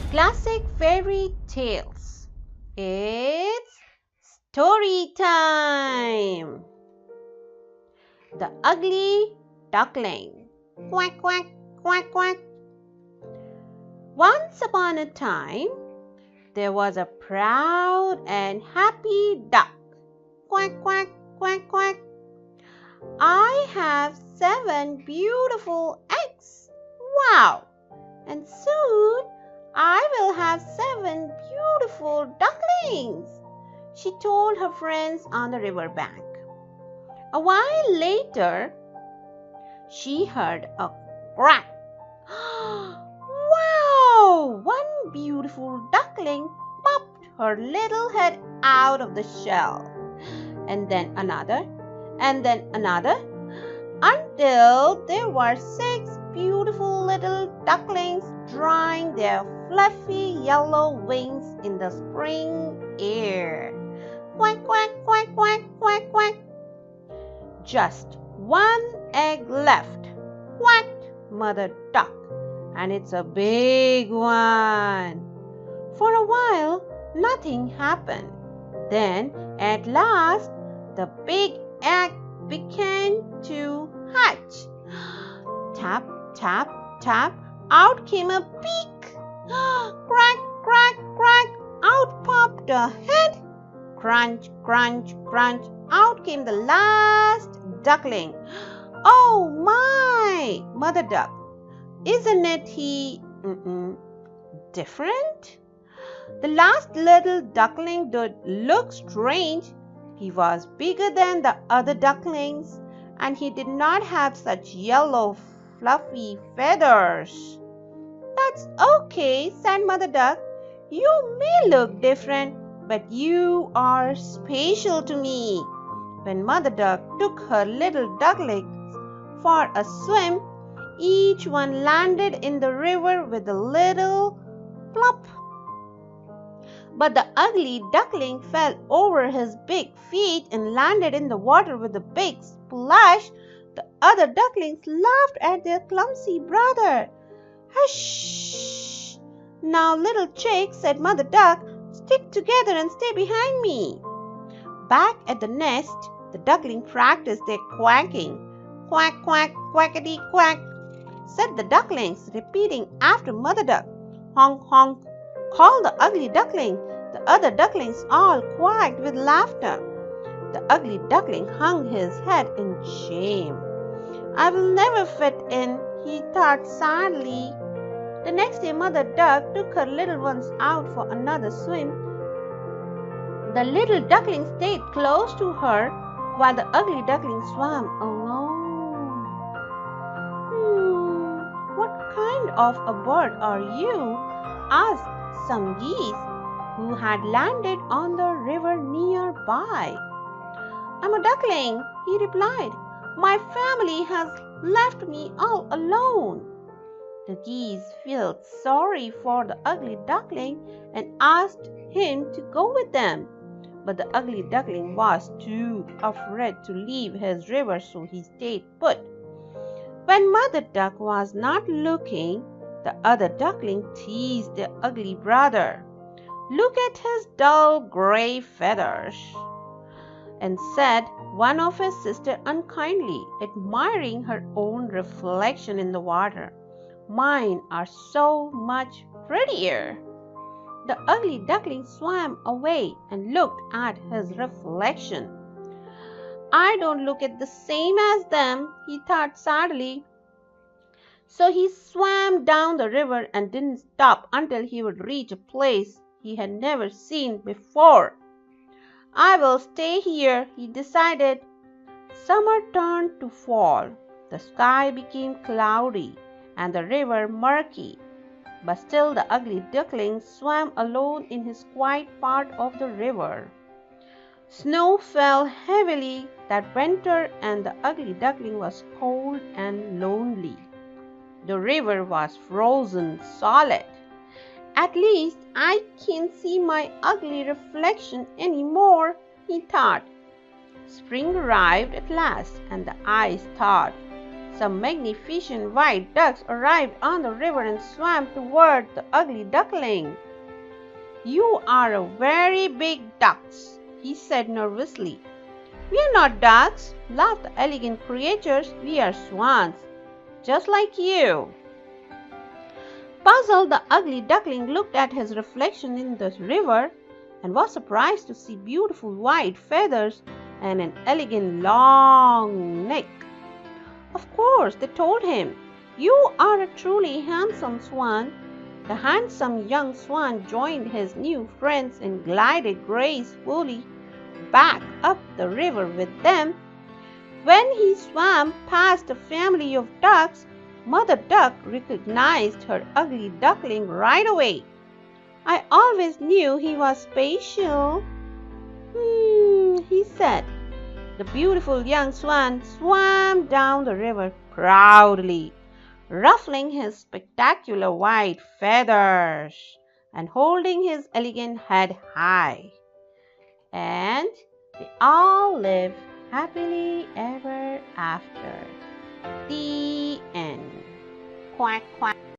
Classic fairy tales. It's story time. The Ugly Duckling. Quack, quack, quack, quack. Once upon a time, there was a proud and happy duck. Quack, quack, quack, quack. I have 7 beautiful eggs. Wow! And soon I will have 7 beautiful ducklings, she told her friends on the river bank. A while later, she heard a quack. Wow! One beautiful duckling popped her little head out of the shell. And then another, until there were 6 beautiful little ducklings drying their fluffy yellow wings in the spring air. Quack, quack, quack, quack, quack, quack. Just 1 egg left, quacked Mother Duck, and it's a big one. For a while, nothing happened. Then, at last, the big egg began to hatch. Tap, tap, tap, out came a beak. Crack, crack, crack, out popped a head. Crunch, crunch, crunch, out came the last duckling. Oh my, Mother Duck, isn't it he different? The last little duckling did look strange. He was bigger than the other ducklings, and he did not have such yellow fluffy feathers. That's okay, said Mother Duck. You may look different, but you are special to me. When Mother Duck took her little ducklings for a swim, each one landed in the river with a little plop. But the ugly duckling fell over his big feet and landed in the water with a big splash. The other ducklings laughed at their clumsy brother. Hush! Now, little chicks, said Mother Duck, stick together and stay behind me. Back at the nest, the duckling practiced their quacking. Quack, quack, quackity, quack, said the ducklings, repeating after Mother Duck. Honk, honk, called the ugly duckling. The other ducklings all quacked with laughter. The ugly duckling hung his head in shame. I will never fit in, he thought sadly. The next day, Mother Duck took her little ones out for another swim. The little duckling stayed close to her while the ugly duckling swam alone. What kind of a bird are you? Asked some geese who had landed on the river nearby. I'm a duckling, he replied. My family has left me all alone. The geese felt sorry for the ugly duckling and asked him to go with them. But the ugly duckling was too afraid to leave his river, so he stayed put. When Mother Duck was not looking, the other duckling teased their ugly brother. Look at his dull gray feathers, and said one of his sisters unkindly, admiring her own reflection in the water. Mine are so much prettier. The ugly duckling swam away and looked at his reflection. I don't look at the same as them, he thought sadly. So he swam down the river and didn't stop until he would reach a place he had never seen before. I will stay here, he decided. Summer turned to fall. The sky became cloudy and the river murky. But still the ugly duckling swam alone in his quiet part of the river. Snow fell heavily that winter and the ugly duckling was cold and lonely. The river was frozen solid. At least I can't see my ugly reflection anymore, he thought. Spring arrived at last and the ice thawed. some magnificent white ducks arrived on the river and swam toward the ugly duckling. "You are a very big ducks," he said nervously. "We are not ducks," laughed the elegant creatures. "We are swans, just like you." Puzzled, the ugly duckling looked at his reflection in the river and was surprised to see beautiful white feathers and an elegant long neck. Of course, they told him, "You are a truly handsome swan." The handsome young swan joined his new friends and glided gracefully back up the river with them. When he swam past a family of ducks, Mother Duck recognized her ugly duckling right away. "I always knew he was special," he said. The beautiful young swan swam down the river proudly, ruffling his spectacular white feathers and holding his elegant head high. And they all lived happily ever after. The end. Quack, quack.